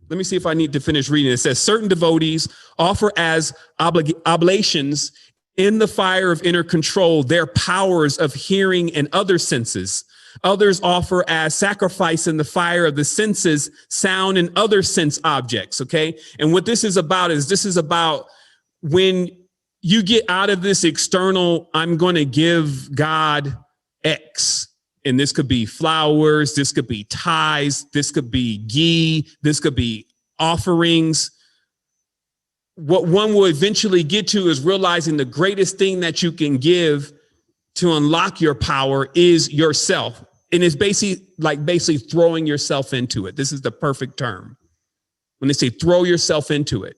let me see if I need to finish reading. It says certain devotees offer as oblations in the fire of inner control their powers of hearing and other senses. Others offer as sacrifice in the fire of the senses, sound and other sense objects. Okay. And what this is about when you get out of this external, I'm going to give God X. And this could be flowers, this could be tithes, this could be ghee, this could be offerings. What one will eventually get to is realizing the greatest thing that you can give to unlock your power is yourself. And it's basically throwing yourself into it. This is the perfect term. When they say throw yourself into it.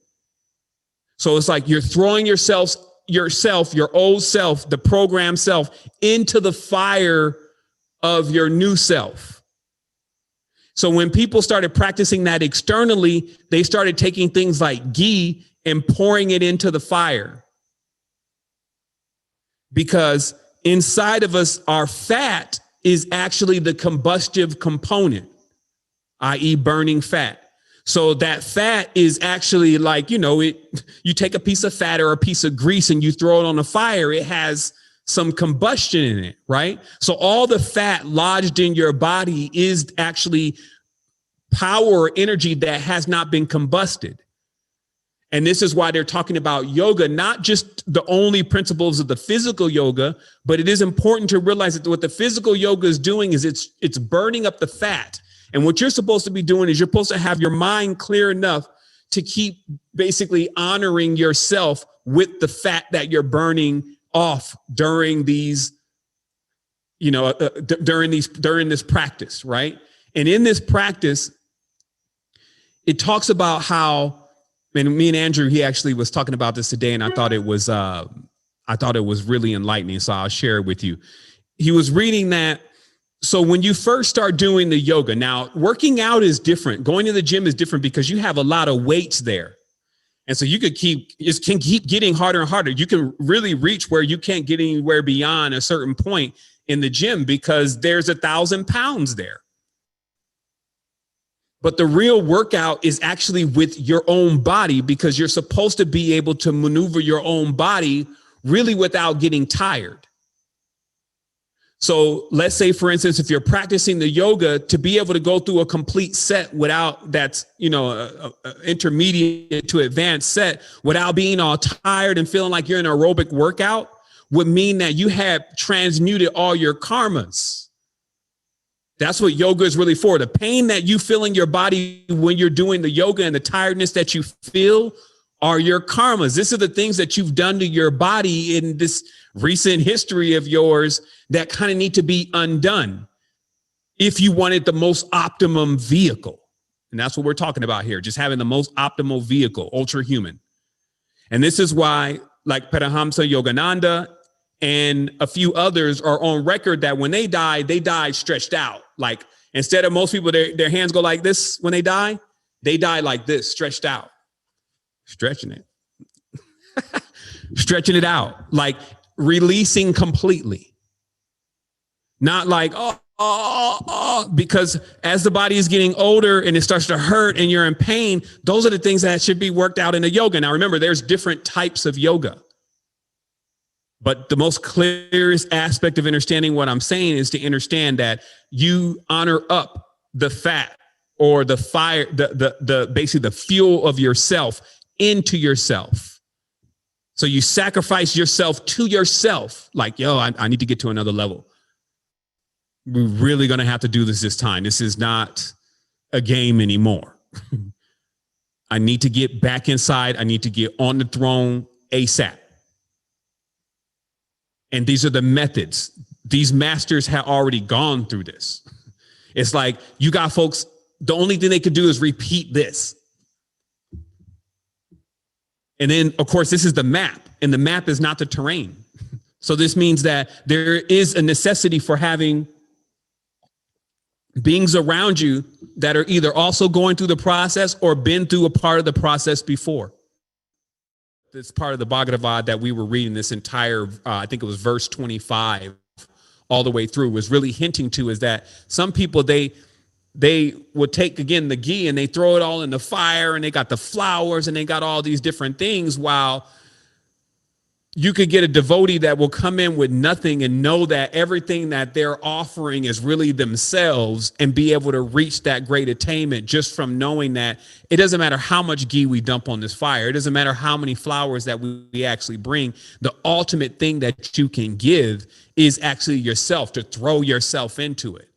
So it's like you're throwing yourself, your old self, the programmed self, into the fire of your new self. So when people started practicing that externally, they started taking things like ghee and pouring it into the fire. Because inside of us, our fat is actually the combustive component, i.e. burning fat. So that fat is actually like, you take a piece of fat or a piece of grease and you throw it on the fire, it has some combustion in it, right? So all the fat lodged in your body is actually power or energy that has not been combusted. And this is why they're talking about yoga, not just the only principles of the physical yoga, but it is important to realize that what the physical yoga is doing is it's burning up the fat. And what you're supposed to be doing is you're supposed to have your mind clear enough to keep basically honoring yourself with the fat that you're burning off during these, during this practice, right? And in this practice, it talks about how, and me and Andrew, he actually was talking about this today, and I thought it was really enlightening. So I'll share it with you. He was reading that. So when you first start doing the yoga, now working out is different. Going to the gym is different because you have a lot of weights there. And so you can keep getting harder and harder. You can really reach where you can't get anywhere beyond a certain point in the gym because there's 1,000 pounds there. But the real workout is actually with your own body because you're supposed to be able to maneuver your own body really without getting tired. So let's say, for instance, if you're practicing the yoga, to be able to go through a complete set without that's, intermediate to advanced set without being all tired and feeling like you're in an aerobic workout would mean that you have transmuted all your karmas. That's what yoga is really for. The pain that you feel in your body when you're doing the yoga and the tiredness that you feel are your karmas. This are the things that you've done to your body in this recent history of yours that kind of need to be undone if you wanted the most optimum vehicle. And that's what we're talking about here, just having the most optimal vehicle, ultra human. And this is why, like Paramahamsa Yogananda and a few others are on record that when they died stretched out. Like instead of most people, their hands go like this when they die like this, stretched out, stretching it, stretching it out, like releasing completely. Not like, because as the body is getting older and it starts to hurt and you're in pain, those are the things that should be worked out in the yoga. Now, remember, there's different types of yoga. But the most clearest aspect of understanding what I'm saying is to understand that you honor up the fat or the fire, the basically the fuel of yourself into yourself. So you sacrifice yourself to yourself. Like, I need to get to another level. We're really going to have to do this time. This is not a game anymore. I need to get back inside. I need to get on the throne ASAP. And these are the methods. These masters have already gone through this. It's like you got folks, the only thing they could do is repeat this. And then, of course, this is the map, and the map is not the terrain. So this means that there is a necessity for having beings around you that are either also going through the process or been through a part of the process before. This part of the Bhagavad that we were reading, this entire, I think it was verse 25 all the way through, was really hinting to is that some people, they they would take again the ghee and they throw it all in the fire, and they got the flowers and they got all these different things, while you could get a devotee that will come in with nothing and know that everything that they're offering is really themselves, and be able to reach that great attainment just from knowing that it doesn't matter how much ghee we dump on this fire. It doesn't matter how many flowers that we actually bring. The ultimate thing that you can give is actually yourself, to throw yourself into it.